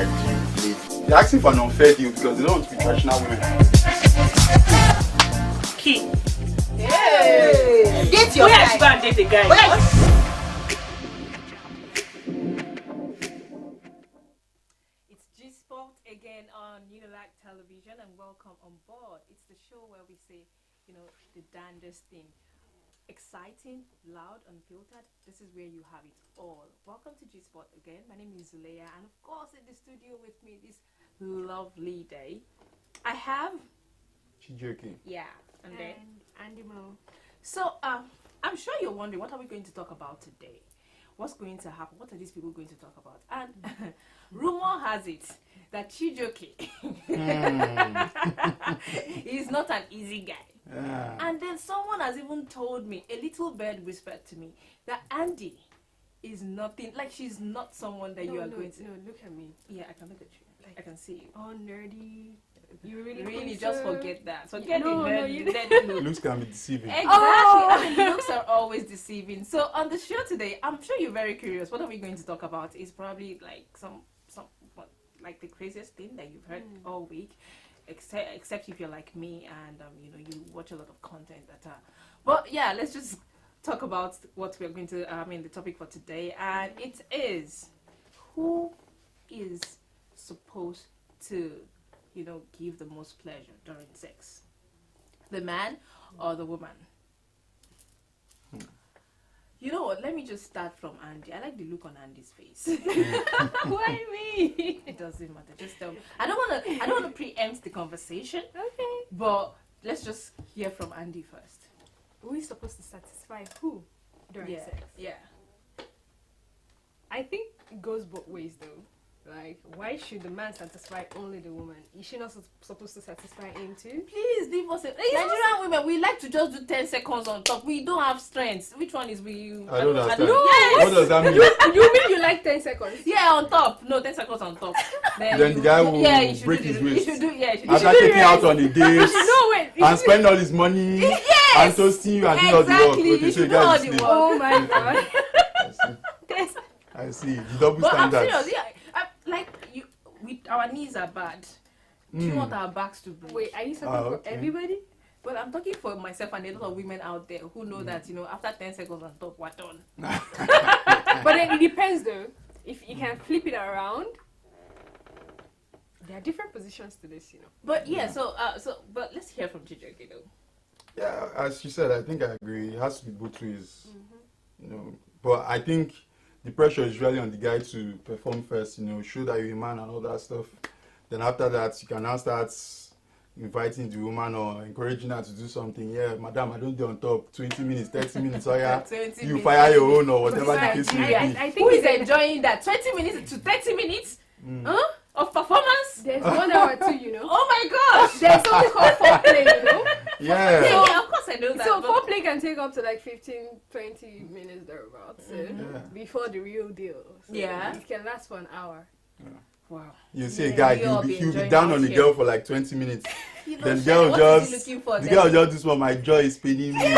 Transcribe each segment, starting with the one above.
deal played. They're asking for an unfair deal because they don't want to be traditional women. Key. Hey! Date your Where guy. should go and date a guy? Where? It's G-Spout again on Unilag Television, and welcome on board. It's the show where we say, the damnedest thing. Exciting, loud, unfiltered. This is where you have it all. Welcome to G-Spout again. My name is Zuleya, and of course in the studio with me this lovely day, I have... Chijoke. Yeah, and then... Andy Mo. So, I'm sure you're wondering, what are we going to talk about today? What's going to happen? What are these people going to talk about? And rumor has it that Chijoke is not an easy guy. Yeah. And then someone has even told me, a little bird whispered to me, that Andy is nothing, like she's not someone that you are going to... No, look at me. Yeah, I can look at you. I can see you. All nerdy. You really think just so? forget that. Forget No, the no, nerdy, you- nerdy look. Looks can be deceiving. Exactly. Oh! And looks are always deceiving. So on the show today, I'm sure you're very curious. What are we going to talk about? Is probably like like the craziest thing that you've heard all week, except if you're like me and you watch a lot of content that. But yeah, let's just talk about what we're going to. The topic for today, and it is who is supposed to give the most pleasure during sex, the man or the woman? You know what? Let me just start from Andy. I like the look on Andy's face. Why me? It doesn't matter. Just tell me. I don't want to preempt the conversation. Okay. But let's just hear from Andy first. Who is supposed to satisfy who during sex? Yeah. I think it goes both ways though. Like, why should the man satisfy only the woman? Is she not supposed to satisfy him too? Please leave us. Nigerian women, we like to just do 10 seconds on top. We don't have strength. Which one is we? I don't understand. Yes. What does that mean? You mean you like 10 seconds? Yeah, on top. No, 10 seconds on top. Then the guy will you should break do his the- waist. You should do. Yeah, you should After do taking out on the days No, wait. and spend all his money and toasting you and doing all the work. Exactly. Okay, You so should you do all guys the sleep. work. Oh my god. I see. The double But I'm standards. serious. Yeah, our knees are bad. Do you want our backs to break? Wait, are you talking Ah, for okay. everybody? Well, I'm talking for myself and a lot of women out there who know that after 10 seconds on top, we're done. But then it depends though. If you can flip it around, there are different positions to this, But yeah, but let's hear from Chijoke though. Yeah, as you said, I think I agree. It has to be both ways. But I think the pressure is really on the guy to perform first, show that you're a man and all that stuff. Then after that, you can now start inviting the woman or encouraging her to do something. Yeah, madam, I don't do on top 20 minutes, 30 minutes. Oh yeah, 20 you minutes. fire your own or whatever the case may Nigeria. be. I Who think is enjoying that? 20 minutes to 30 minutes of performance? there's 1 hour too, Oh my gosh! There's something called foreplay, Yeah. Yeah, of course I know that. So but- foreplay can take up to like 15, 20 minutes thereabouts. Yeah. Before the real deal. So Yeah. It can last for an hour. wow. You see a Yeah, guy, we all he'll be enjoying down out on the here. girl for like 20 minutes. Then the Shay, girl what is he just, looking for the then? girl just this one, my jaw is paining me.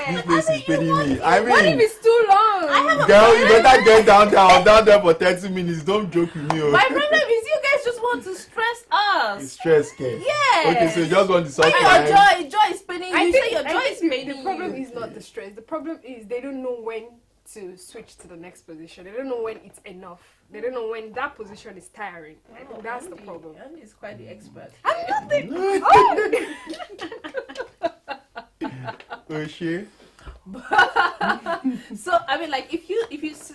This place is paining me. I What if mean, it's too long? girl, you better get down there for 30 minutes. Don't joke with me. My problem is you guys just want to stress us. It's stress, kid. Yeah. Okay, so you just want the soft Your life. joy is paining you. You say your joy is paining the problem you. is not the stress. The problem is they don't know when to switch to the next position. They don't know when it's enough. They don't know when that position is tiring. I think that's the problem. Andy is quite the expert. Oh shit. So I mean, like if you,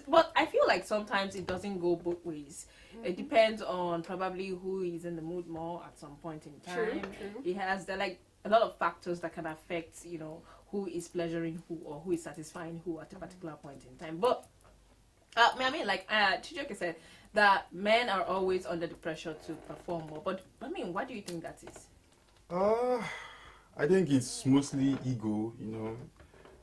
but I feel like sometimes it doesn't go both ways. It depends on probably who is in the mood more at some point in time. True. It has like a lot of factors that can affect who is pleasuring who or who is satisfying who at a particular point in time. But I mean, like Chijoke said, that men are always under the pressure to perform more. But I mean, why do you think that is? I think it's mostly ego,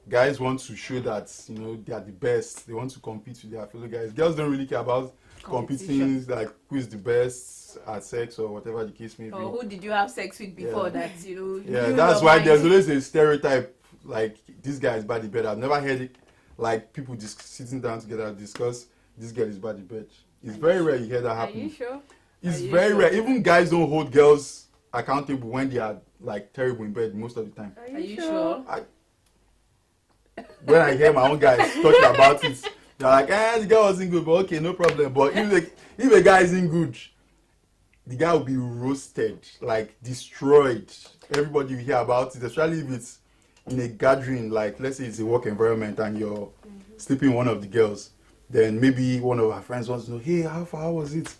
Guys want to show that, they are the best. They want to compete with their fellow guys. Girls don't really care about competing, like who is the best at sex or whatever the case may be. Or who did you have sex with before that, Yeah, that's why there's always a stereotype, like, this guy is bad in bed. I've never heard it, like, people just sitting down together discuss, this girl is bad in bed. It's very rare you hear that Are you happen. sure? It's Are you very sure? rare. Even guys don't hold girls accountable when they are like terrible in bed most of the time. Are you sure? When I hear my own guys talking about it, they're like, the guy wasn't good, but okay, no problem. But if a guy isn't good, the guy will be roasted, like destroyed. Everybody will hear about it, especially if it's in a gathering, like let's say it's a work environment and you're sleeping with one of the girls. Then maybe one of our friends wants to know, hey, how was it?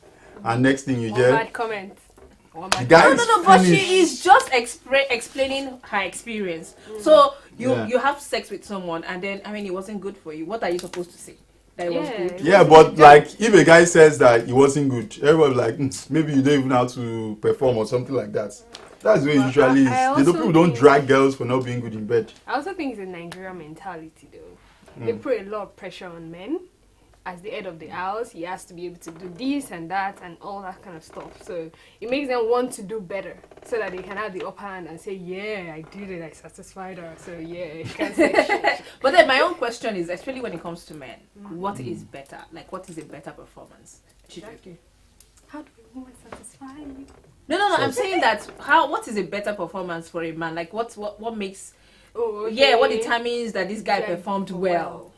And next thing you One get, bad comment. One bad the guy comment. is No, but finished. she is just explaining her experience. So you Yeah. you have sex with someone, and then I mean it wasn't good for you. What are you supposed to say? That it was Yeah. good. Yeah, but like if a guy says that it wasn't good, everybody like maybe you don't even know how to perform or something like that. That's the way it But usually is. I They don't, also people don't think- drag girls for not being good in bed. I also think it's a Nigerian mentality though. They put a lot of pressure on men. As the head of the house, he has to be able to do this and that and all that kind of stuff. So it makes them want to do better so that they can have the upper hand and say, yeah, I did it, I satisfied her. So yeah, you can't say shit. But then my own question is, especially when it comes to men, what is better? Like, what is a better performance? Exactly. How do a woman satisfy you? No. I'm saying that what is a better performance for a man? Like, what makes? Oh, Yeah, what okay. determines that this guy Yeah, performed well?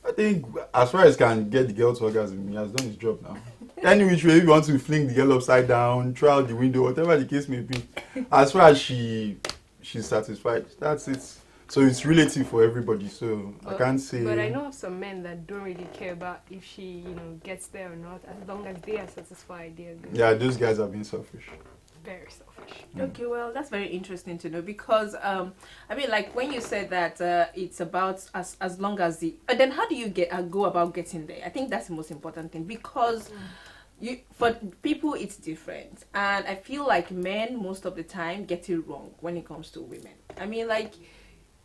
I think as far as can get the girl to orgasm, he has done his job now. Any which way, if you want to fling the girl upside down, throw out the window, whatever the case may be, as far as she's satisfied, that's it. So it's relative for everybody. So I can't say. But I know of some men that don't really care about if she, gets there or not. As long as they are satisfied, they are good. Yeah, those guys are being selfish. Very selfish. Okay, well, that's very interesting to know because I mean, like when you said that it's about as long as the then how do you go about getting there? I think that's the most important thing because for people it's different, and I feel like men most of the time get it wrong when it comes to women. I mean, like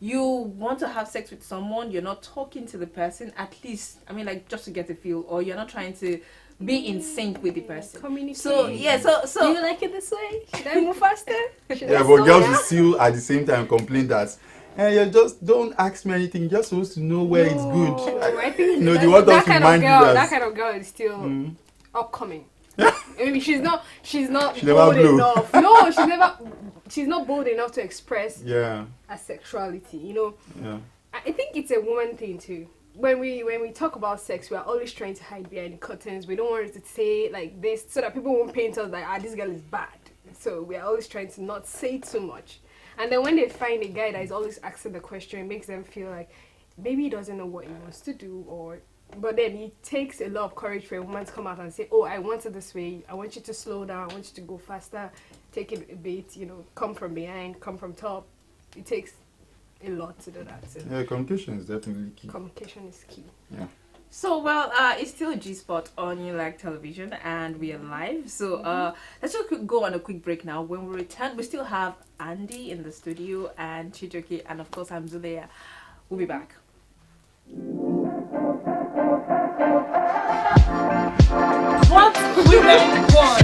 you want to have sex with someone, you're not talking to the person at least. I mean, like just to get a feel, or you're not trying to be in sync with the person. Communicate. So yeah, Do so you like it this way? Should I move faster? Should Yeah, I but slow girls down? will still at the same time complain that you just don't ask me anything. You're just supposed to know where it's good. I think they want us to kind mind of you girl, as- that kind of girl is still upcoming. Maybe she's not She bold never blew. enough. No, she's not bold enough to express Yeah, her sexuality. yeah. I think it's a woman thing too. When we talk about sex, we are always trying to hide behind the curtains. We don't want to say like this so that people won't paint us like, this girl is bad. So we are always trying to not say too much. And then when they find a guy that is always asking the question, it makes them feel like maybe he doesn't know what he wants to do, but then it takes a lot of courage for a woman to come out and say, oh, I want it this way. I want you to slow down. I want you to go faster. Take it a bit, come from behind, come from top. It takes a lot to do that. So Yeah, communication is definitely key. communication is key. Yeah. So, well, it's still G-Spot on You Like Television, and we are live. So, let's just go on a quick break now. When we return, we still have Andy in the studio, and Chijoke, and of course, I'm Zulea. We'll be back. What women want.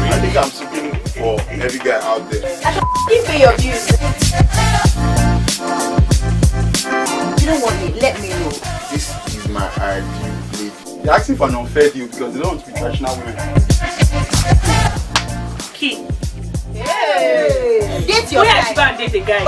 I think I'm speaking for every guy out there. Give me your views. You don't want me, let me know. This is my ideal lady. They're asking for an unfair deal because they don't want to be traditional women. Key. Hey. Get your Where guy. should I date a guy?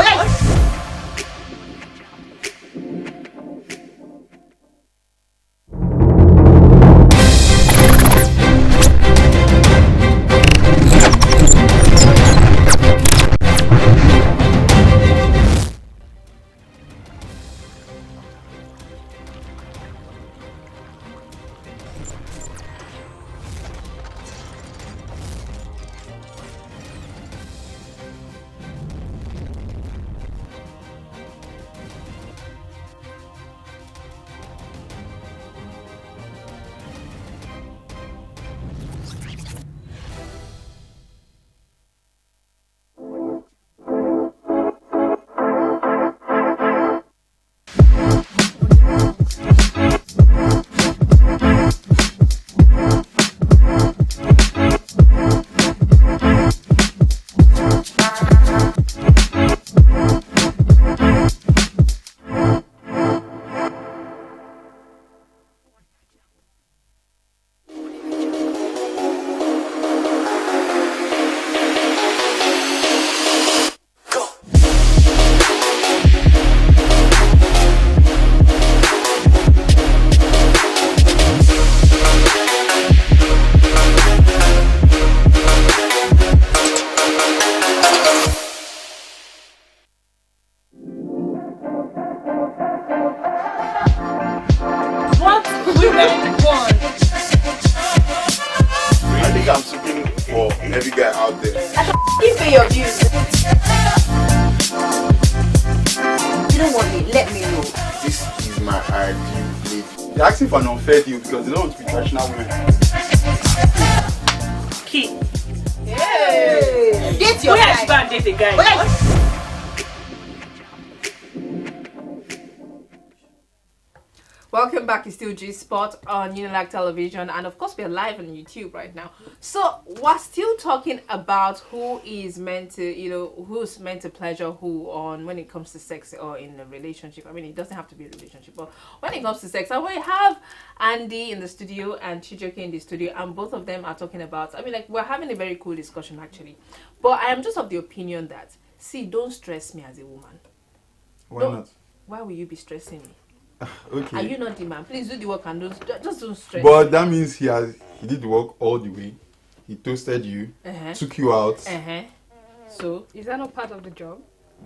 as if an unfair deal because they don't want to be traditional women. Key. Hey. Date your Where should guy. I date a guy? Welcome back. It's still G-Spout on Unilag Television, and of course we are live on YouTube right now. So we're still talking about who is meant to, who's meant to pleasure who on when it comes to sex or in a relationship. I mean, it doesn't have to be a relationship, but when it comes to sex, and we have Andy in the studio and Chijoke in the studio, and both of them are talking about. I mean, like we're having a very cool discussion actually, but I am just of the opinion that don't stress me as a woman. Why not? Why will you be stressing me? Okay. Are you not the man? Please do the work and just don't stress. But that means he did the work all the way. He toasted you, took you out. So Is that not part of the job?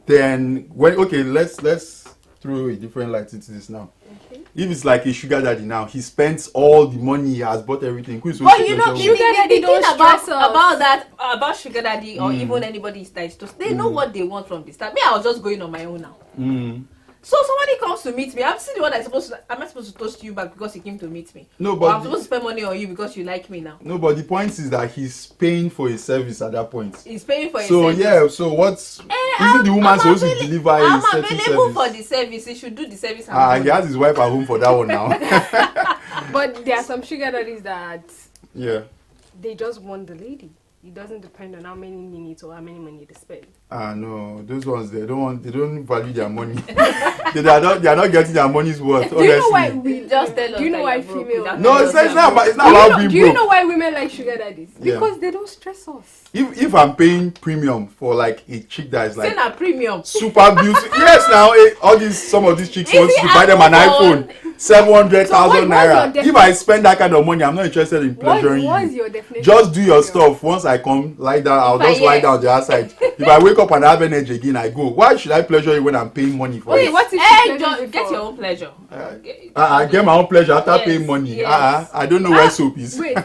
Then let's throw a different light into this now. Okay. If it's like a sugar daddy now, he spends all the money, he has bought everything. but you know, Sugar daddy the don't thing stress us. about sugar daddy or even anybody that is toast, they know what they want from the start. Me, I was just going on my own now. So somebody comes to meet me. I'm still the one that's am I supposed to toast you back because you came to meet me? No, Or but I'm supposed to spend money on you because you like me now. no, but the point is that he's paying for a service at that point. He's paying for it. So yeah, so what's isn't the woman supposed to deliver a I'm certain available service? for the service. He should do the service. He has his wife at home for that one now. But there are some sugar daddies that Yeah. they just want the lady. It doesn't depend on how many minutes or how many money they spend. No, those ones they don't value their money. they are not getting their money's worth. Do you know why Honestly. we Just tell us Do you know that why you're broke female? without No, telling it's us not you're about being Do you broke. know why women like sugar daddies? Yeah. Because they don't stress us. If I'm paying premium for like a chick that is broke. like Send a premium. super beautiful, yes, now some of these chicks want Is to it buy them an iPhone? iPhone. 700,000 So what's naira. your If I spend that kind of money, I'm not interested in pleasuring What's you. your definition? Just do your of stuff. Once I come, lie down. I'll If I just lie hear- down the other side. If I wake up and have energy again, I go. Why should I pleasure you when I'm paying money for Okay, it? what if she Hey, pleasures you get for- your own pleasure. I get my own pleasure after Yes, paying money. yes. I don't know where soap is. Wait,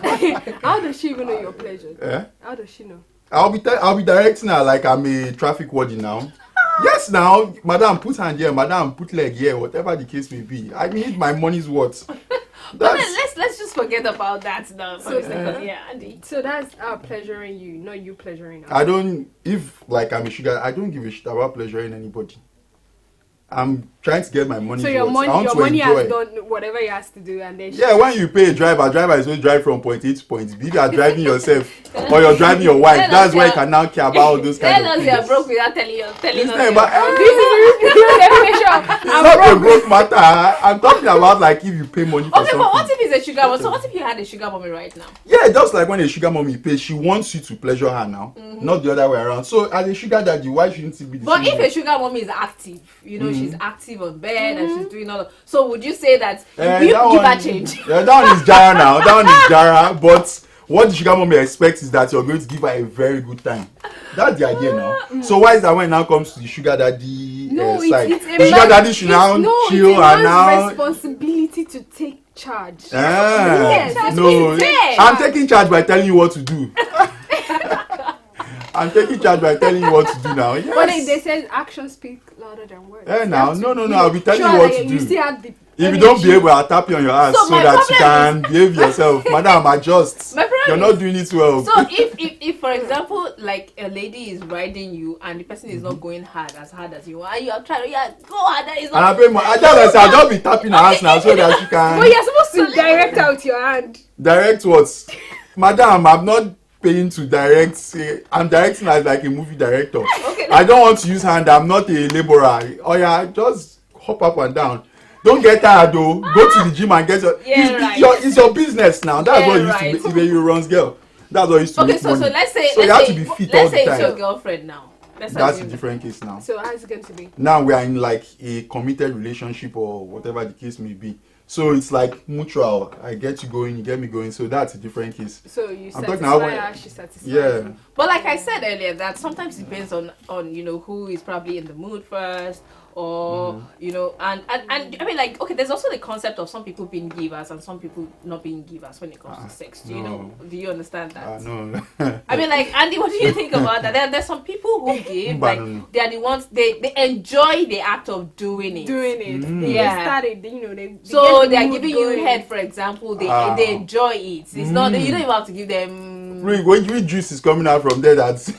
how does she even know your pleasure? Eh? How does she know? I'll be directing her like I'm a traffic warden now. Yes, now, madam, put hand here, madam, put leg here, whatever the case may be. I need my money's worth. But then let's just forget about that now. So, Yeah, Andy. So that's our pleasuring you, not you pleasuring us. I don't, if like I'm a sugar, I don't give a shit about pleasuring anybody. I'm trying to get my money. So your worth. money, I want your to money enjoy. has done whatever he has to do, and then Yeah, when you pay a driver is going to drive from point A to point B. If you are driving yourself or you're driving your wife, Tell us that's where you you're- can now care about all those kind Tell of us you're things. broke without telling It's us. not you're about- broke. this is the definition. It's not a broke matter. I'm talking about like if you pay money for Okay, something. but what if it's a sugar mom? So what if you had a sugar mommy right now? Yeah, just like when a sugar mommy pays, she wants you to pleasure her now, not the other way around. So as a sugar daddy, why shouldn't it be the But same if way? a sugar mommy is active, she's active on bed and she's doing all of, so would you say that you give her change? Yeah, that one is Jara now. That one is Jara. But what the sugar mommy expects is that you're going to give her a very good time. That's the idea now. So why is that when it now comes to the sugar daddy No, side? it's a The sugar man's- daddy should now it's chill a and man's now. responsibility to take charge. Ah, Yes, no, fair. I'm taking charge by telling you what to do. I'm taking charge by telling you what to do now. Yes. But they said actions speak louder than words. Yeah, You now, have to no, be I'll be telling sure you what that to you do. still have the If you don't energy. behave, I'll tap you on your ass So so my that you problem can behave yourself. Madam, adjust. My problem You're not doing it well. So if for example like a lady is riding you and the person is not going as hard as you are, you are trying go harder. It's And I not. pay more. I just I'll just be tapping her ass now so that she But can you're supposed to direct out your hand. direct what. Madam, I'm not paying to direct. I'm directing as like a movie director. Okay. I don't want to use hand. I'm not a laborer. Oh yeah, just hop up and down. Don't get tired though. Go to the gym and get your. Yeah, It's your business now. That's Yeah, what you right. used to make. If you runs girl. That's what used to Okay, make so money. let's say So you have to be fit all let's the say it's your time. girlfriend now. Let's That's a assume different case now. So how's it going to be? Now we are in like a committed relationship or whatever the case may be. So it's like mutual. I get you going, you get me going. So that's a different case. So you I'm talking satisfy about- her, she satisfies Yeah. you. But like I said earlier, that sometimes depends on who is probably in the mood first, or you know, and I mean, like, okay, there's also the concept of some people being givers and some people not being givers when it comes to sex. Do you know? Do you understand that? No. I mean, like, Andy, what do you think about that? There's some people who give, like, they are the ones they enjoy the act of doing it. Yeah. They started, you know, they so they are giving you head, for example. They enjoy it. It's not you don't even have to give them. When juice is coming out from there, that's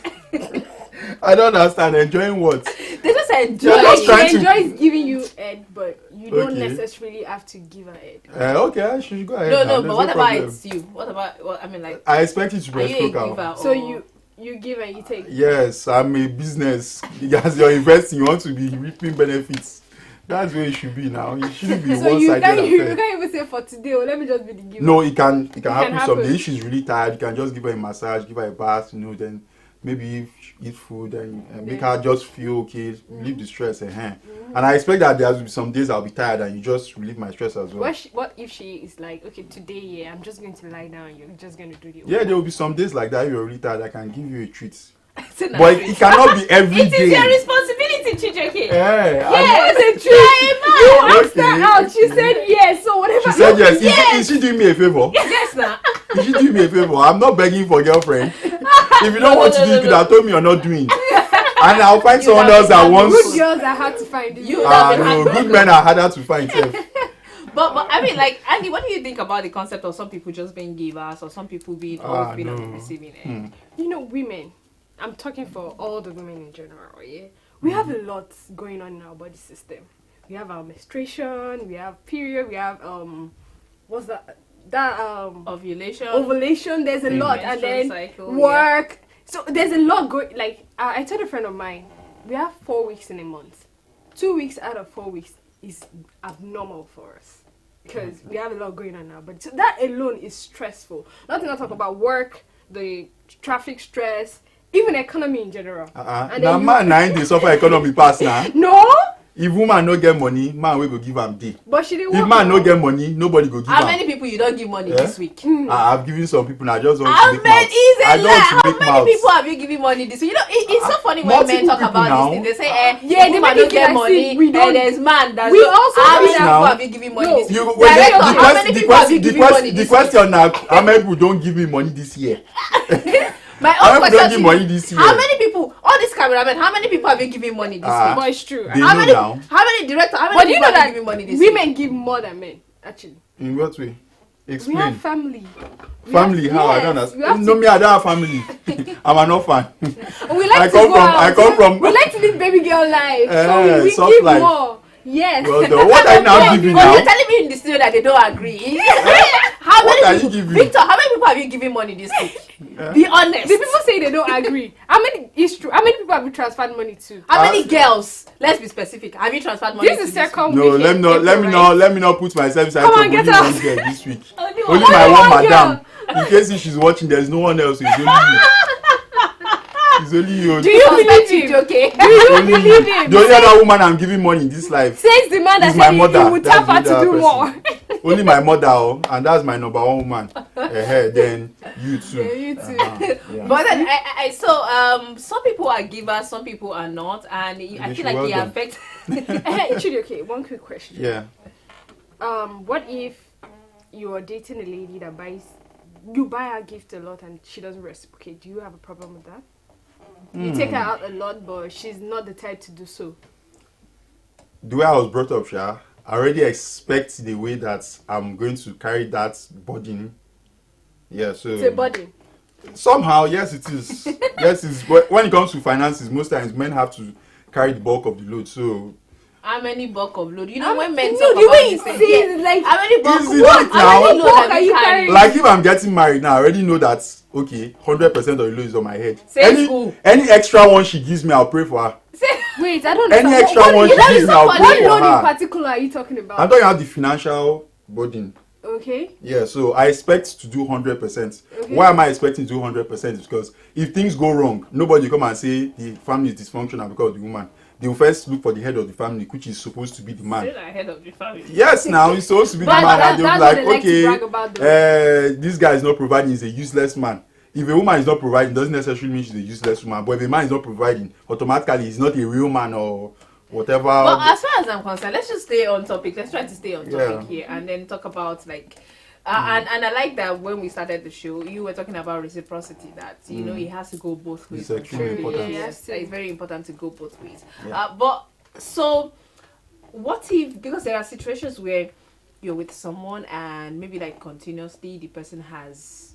I don't understand. Enjoying what? They just enjoy. She enjoys giving you head, but you don't necessarily have to give her head. Okay, I should go ahead. No, but what about it's you? What about? Well, I mean, like, I expect you to breaststroke out. So you give and you take. Yes, I'm a business. As you're investing, you want to be reaping benefits. That's where it should be now. It shouldn't be so one-sided affair. You can't even say for today, let me just be the giver. No, it can happen someday. If she's really tired, you can just give her a massage, give her a bath, you know, then maybe eat food and make her just feel okay, relieve the stress in her. And I expect that there will be some days I'll be tired and you just relieve my stress as well. What if she is like, okay, today, I'm just going to lie down, you're just going to do the work. Yeah, there will be some days like that. If you're really tired, I can give you a treat. But it cannot be every day. It is your responsibility, Chijioke. Yes, it's a treat. You asked her out. She said yes. So whatever. She said yes. Is she doing me a favor? Yes, now. Is she doing me a favor? I'm not begging for girlfriend. If you don't want to do it, you could have told me you're not doing. And I'll find someone else that wants. Good girls are hard to find. No, good men are harder to find. But I mean, like, Andy, what do you think about the concept of some people just being givers or some people being always being on the receiving end? You know, women. I'm talking for all the women in general, yeah? We have a lot going on in our body system. We have our menstruation, we have period, we have, what's that? Ovulation, there's a lot. And then cycle, work. Yeah. So there's a lot going, like, I told a friend of mine, we have 4 weeks in a month. 2 weeks out of 4 weeks is abnormal for us. Because we have a lot going on now. But so that alone is stressful. Not to talk about work, the traffic stress, even economy in general. Now man, they suffer economy pass now. No. If woman no get money, man will go give am day. But she didn't. If man no get money, nobody go give am. How many people you don't give money this week? I've given some people. Now just want to make mouth. How many people have you given money this week? You know, it's so funny when men talk about this thing. They say, yeah, the man don't get money. We don't. There's man. That's we also. How many people have you given money this week? How many people have you given money this week? The question now, how many people don't give me money this year? My own question give money this year. How many people, all these cameramen, how many people have you given money this week? But it's true. How many directors, how many people have you given money this week? Women give more than men, actually. In what way? Explain. We have family. Family? How? I don't understand. No, me, I don't have family. I'm an orphan. We like I come from. We like to live baby girl life. So we give life. More. Yes. Well, what are you now giving now? You're telling me in the studio that they don't agree. What are you giving? Victor, how many people have you given money this week? Be honest. The people say they don't agree. How many? It's true. How many people have you transferred money to? How many girls? Let's be specific. Have you transferred money? This is second week. No, let me not put myself inside trouble. Only one girl this week. Only my one madam. In case if she's watching, there's no one else. It's only you. It's only you. Do you believe him? Okay. Do you believe him? The only other woman I'm giving money in this life says the man that said he would tap her to do more. Only my mother, and that's my number one woman. Then you too. Yeah, you too. Yeah. But then some people are givers, some people are not, and I feel like they affect. Actually, okay. One quick question. Yeah. What if you are dating a lady that you buy her gift a lot and she doesn't reciprocate? Do you have a problem with that? You take her out a lot, but she's not the type to do so. The way I was brought up, I already expect the way that I'm going to carry that burden. Yeah, so it's a burden. Somehow, yes, it is. Yes, it's. But when it comes to finances, most times men have to carry the bulk of the load. So. How many bulk of load? You know when men talk about this thing, yes. Like how many bulk of load? How many load are you carrying? Like if I'm getting married now, I already know that okay, 100% of the load is on my head. Any extra one she gives me, I'll pray for her. Wait, I don't know. Any extra one she gives me, I'll pray for her. What load in particular are you talking about? I'm talking about the financial burden. Okay. Yeah, so I expect to do 100%. Okay. Why am I expecting to do 100%? Because if things go wrong, nobody come and say the family is dysfunctional because of the woman. They will first look for the head of the family, which is supposed to be the man. Still head of the family. Yes, now he's supposed to be the man, and they'll be like, okay, this guy is not providing, he's a useless man. If a woman is not providing, doesn't necessarily mean she's a useless woman. But if a man is not providing, automatically he's not a real man or whatever. But as far as I'm concerned, let's just stay on topic. Let's try to stay on topic Yeah. here and then talk about like. And I like that when we started the show, you were talking about reciprocity. That you know it has to go both ways. It's extremely important. Yes, that it's very important to go both ways. Yeah. But so, what if, because there are situations where you're with someone and maybe like continuously the person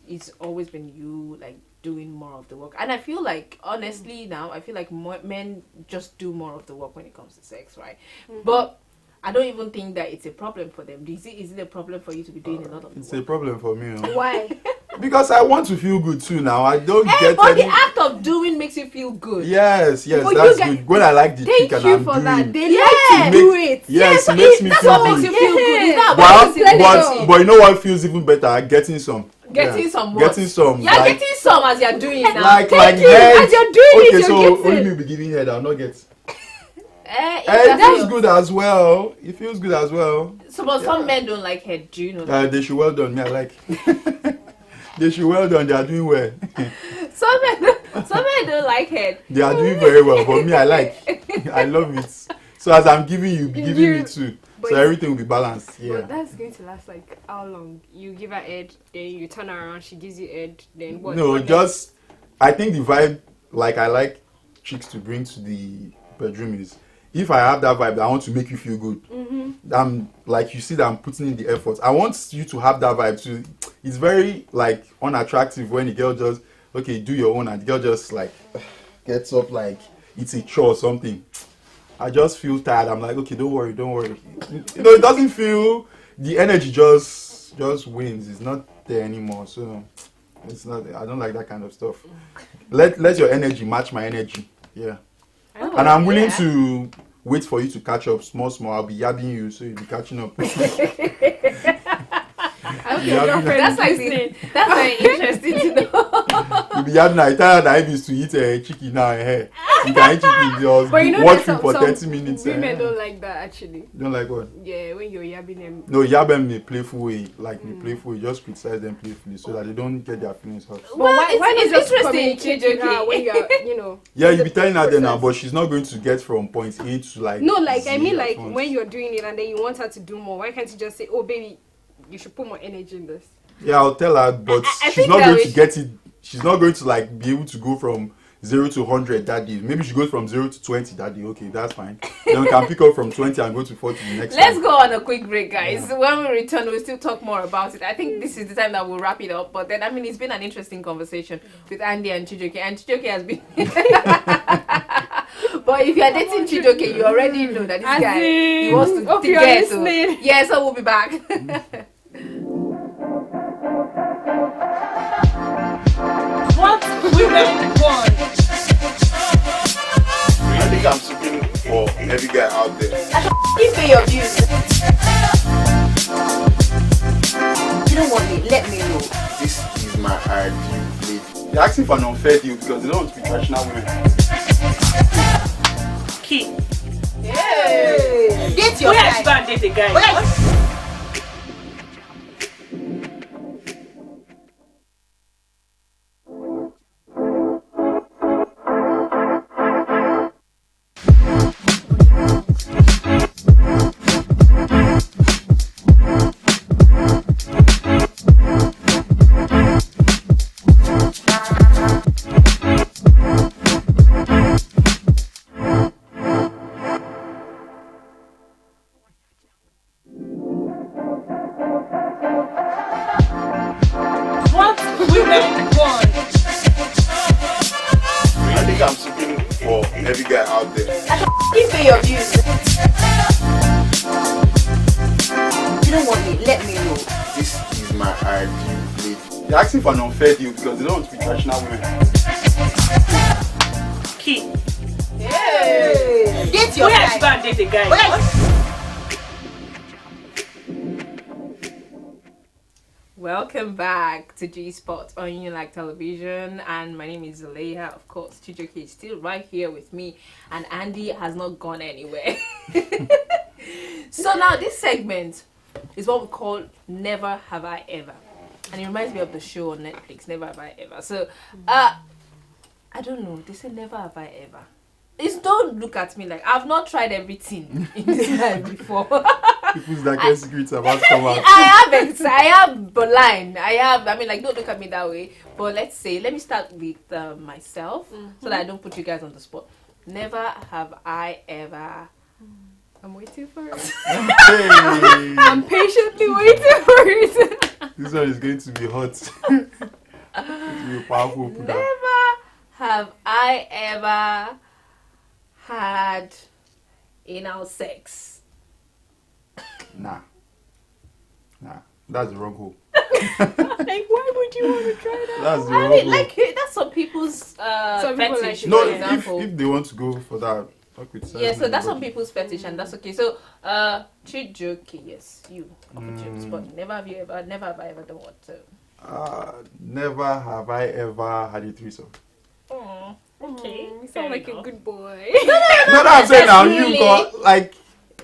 it's always been you like doing more of the work, and I feel like honestly now I feel like men just do more of the work when it comes to sex, right? But I don't even think that it's a problem for them. Is it a problem for you to be doing a lot of the It's work? a problem for me. Why? Because I want to feel good too now. I don't get But any... the act of doing makes you feel good. Yes, But that's you good. When I like the Thank chick and you I'm for doing... that. They Yeah. like to do it. Yes, so it makes me that's feel what makes good. you feel good. It's not Well, about plenty. but you know what feels even better? Getting some. Getting Yeah. some what? Getting some. You're getting some as you're doing it now. Like Thank you. head. As you're doing Okay, it, so you're only getting. me be giving head, I'll not get. If It that's feels your- good as well. It feels good as well. So, but some men don't like head. Do you know that? They should well done. Me, I like. They should well done. They are doing well. Some men don't like head. They are doing very well. But me, I like. I love it. So as I'm giving you, be giving me too. But So everything will be balanced. But Yeah. that's going to last like how long? You give her head, then you turn her around, she gives you head, then what? No, What just I think the vibe like I like chicks to bring to the bedroom is if I have that vibe, I want to make you feel good. I'm like you see that I'm putting in the effort. I want you to have that vibe too. It's very like unattractive when the girl just do your own and the girl just like gets up like it's a chore or something. I just feel tired. I'm like, okay, don't worry. You know, it doesn't feel the energy just wins. It's not there anymore. So it's not. I don't like that kind of stuff. Let your energy match my energy. Yeah. Oh, And I'm willing yeah. to wait for you to catch up small. I'll be yabbing you, so you'll be catching up. I hope Yeah, your girlfriend That's is like listening. that's very interesting to know. You'll be yabbing. I tell her that if it's to eat a chicken now, you can eat chicken. Just But you know watch that me for some 30 minutes. women don't like that actually. Don't like what? Yeah, when you're yabbing them. No, yab them in a playful way. Like in a playful way. Just criticize them playfully so that they don't get their feelings hurt. But Well, why not it's just interesting, communicate with her Chijoke. when you're, Yeah, you be telling her then now, but she's not going to get from point A to like. No, like I Z mean, at like once. when you're doing it and then you want her to do more. Why can't you just say, "Oh, baby, you should put more energy in this"? Yeah, I'll tell her, but I she's think not that going we to get it. She's not going to like be able to go from 0 to 100 that day. Maybe she goes from 0 to 20 that day. Okay, that's fine. Then we can pick up from 20 and go to 40 the next Let's time. go on a quick break, guys. When we return, we'll still talk more about it. I think this is the time that we'll wrap it up. But then, I mean, it's been an interesting conversation with Andy and Chijoke. And Chijoke has been... But if you're dating Chijoke, you already know that this As guy, he in, wants to hope you're get to... listening. Yeah, so we'll be back. What women want. I think I'm speaking for every guy out there. Give me your views. You don't want me, let me know. This is my ideal lady. They're asking for an unfair deal because they don't want to be traditional women. Key. Date your Where guy. is bad date a guy? Where- What women want. I think I'm speaking for every guy out there. Give me your views. You don't want me, let me know. This is my ideal lady. They're asking for an unfair deal because they don't want to be traditional women. Key. Date your Where is guy. bad date a guy? Where- Welcome back to G-Spout on Unilag Television, and my name is Zaleha. Of course, Chijoke is still right here with me, and Andy has not gone anywhere. So now this segment is what we call Never Have I Ever, and it reminds me of the show on Netflix, Never Have I Ever. So, I don't know. They say Never Have I Ever. don't look at me like I've not tried everything in this life before. People's darkest secrets about to come out. I have blind. I mean, like, don't look at me that way. But let me start with myself so that I don't put you guys on the spot. Never have I ever. I'm waiting for it. Hey, I'm patiently waiting for it. this one is going to be hot. It's going to be a powerful opener. Never have I ever had anal sex. Nah, that's the wrong hole. Like, why would you want to try that? That's the I wrong mean, hole. like, that's some people's Some people fetish, like No, for example. if they want to go for that, talk with Yeah, so that's some some people's fetish, and that's okay. So, treat joking, yes, you, but never have I ever done what? Never have I ever had a threesome. Oh, Okay, you sound like a good boy. No, I'm saying now really. you got like.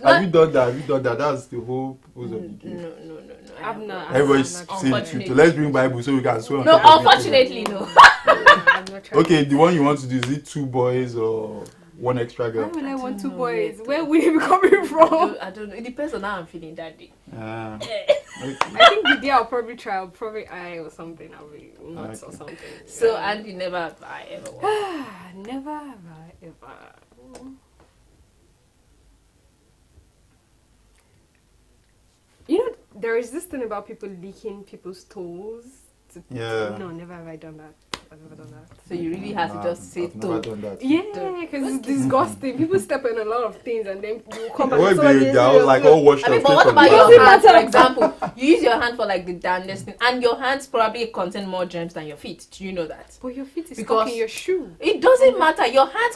Not- Have you done that? Have you done that? That's the whole purpose of the game. No. I've not. Everybody's I'm not saying trying. the truth. So let's bring Bible so we can swear on No, top of it. unfortunately, no. I'm not trying. Okay, the one you want to do, is it 2 boys or 1 extra Why girl? would I want 2 know boys? yet. Where would it be coming from? I don't know. It depends on how I'm feeling that day. Okay. I think the day I'll probably eye or something. I'll be nuts or something. So, and you never have I ever want. Never have I ever. You know, there is this thing about people licking people's toes. Yeah. No, never have I done that. I've never done that. So you really have to just say I've never toe. done that. Yeah, because it's disgusting. People step in a lot of things and then you come back What and if somebody they're all like all washed I mean, up? but what step about on your the hands, back? for example? You use your hand for like the damnedest thing, and your hands probably contain more germs than your feet. Do you know that? But your feet is Because- stuck in your shoe. It doesn't matter. Your hands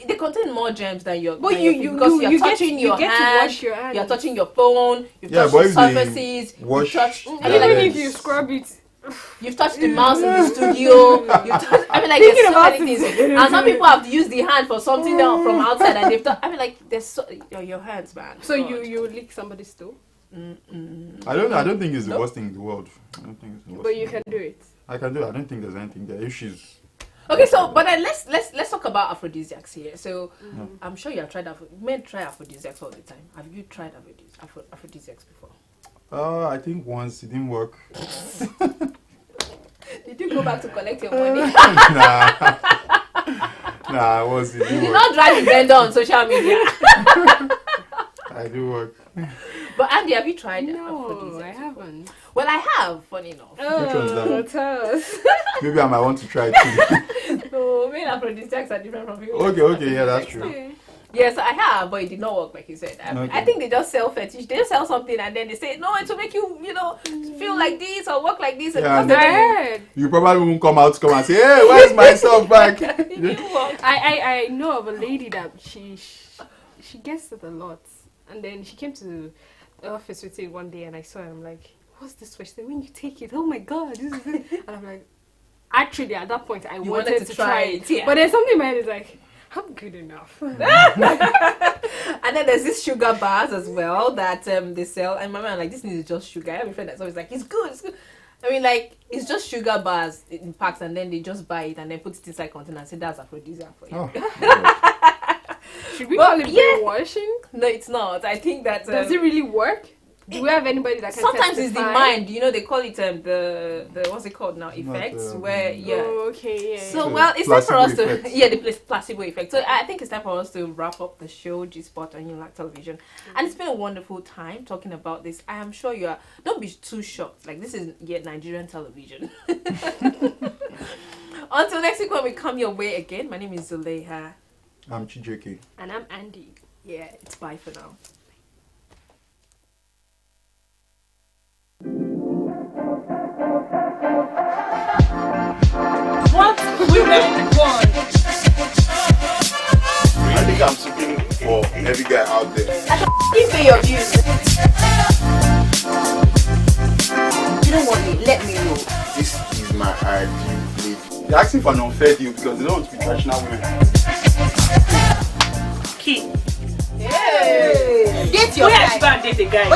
they contain more germs than your. But than you your feet because you're touching your get hand. to wash your hands. You're touching your phone. You've Yeah, touched but the if they surfaces. wash You've touched. And their even if legs. you scrub it, You've touched the mouse in the studio. I mean, like Thinking there's so about many it. things, and some people have to use the hand for something else from outside, and they've done. I mean, like there's your hands, man. so God. you lick somebody's toe, I don't think it's the Nope. worst thing in the world. I don't think it's the worst. but thing you in the can do it. world. I can do it. I don't think there's anything there. If she's Okay, so but then let's talk about aphrodisiacs here. So I'm sure you have tried men try aphrodisiacs all the time. Have you tried aphrodisiacs before? I think once it didn't work. Did you go back to collect your money? Nah, once it You didn't did work. not drag the vendor on social media. I do work. But Andy, have you tried No, I aphrodisiacs? haven't. Well, I have. Funny enough. one's that? Tell us. Maybe I might want to try it too. No, men aphrodisiacs are different from people. Okay, yeah, that's true. Yes, I have, but it did not work like you said. I Okay. think they just sell fetish. They just sell something and then they say, no, it will make you, feel like this or work like this. And Yeah, because I they heard. You probably won't come and say, hey, where's my stuff back? it didn't work. I know of a lady that she gets it a lot, and then she came to the office with it one day, and I saw her. I'm like, what's this for? She said, when you take it, oh my god, this is it. And I'm like, actually, at that point, I wanted to try it. yeah. But then something in my head is like, I'm good enough. And then there's this sugar bars as well that they sell. And my man like, this thing is just sugar. I have a friend that's always like, it's good. I mean, like, it's just sugar bars in packs, and then they just buy it and then put it inside container and say that's aphrodisiac for you. Oh, Should we Well, call it yeah. brainwashing? No, it's not. I think that Does it really work? Do we have anybody that can sometimes it's the testify? mind. They call it the what's it called now? Effects, where Oh, okay, yeah. So So well, it's time for us placebo to effect. the placebo effect. So I think it's time for us to wrap up the show G-Spout on Unilag Television, and it's been a wonderful time talking about this. I am sure you are. Don't be too shocked. Like, this is yet Nigerian television. Until next week when we come your way again. My name is Zuleha. I'm Chijeke. And I'm Andy. Yeah, it's bye for now. What women want. I think I'm speaking for every guy out there. You pay your dues. You don't want me, let me know. This is my ideal lady. They're asking for an unfair deal because they don't want to be traditional women. Key. Get your Where guy. is bad date the guy?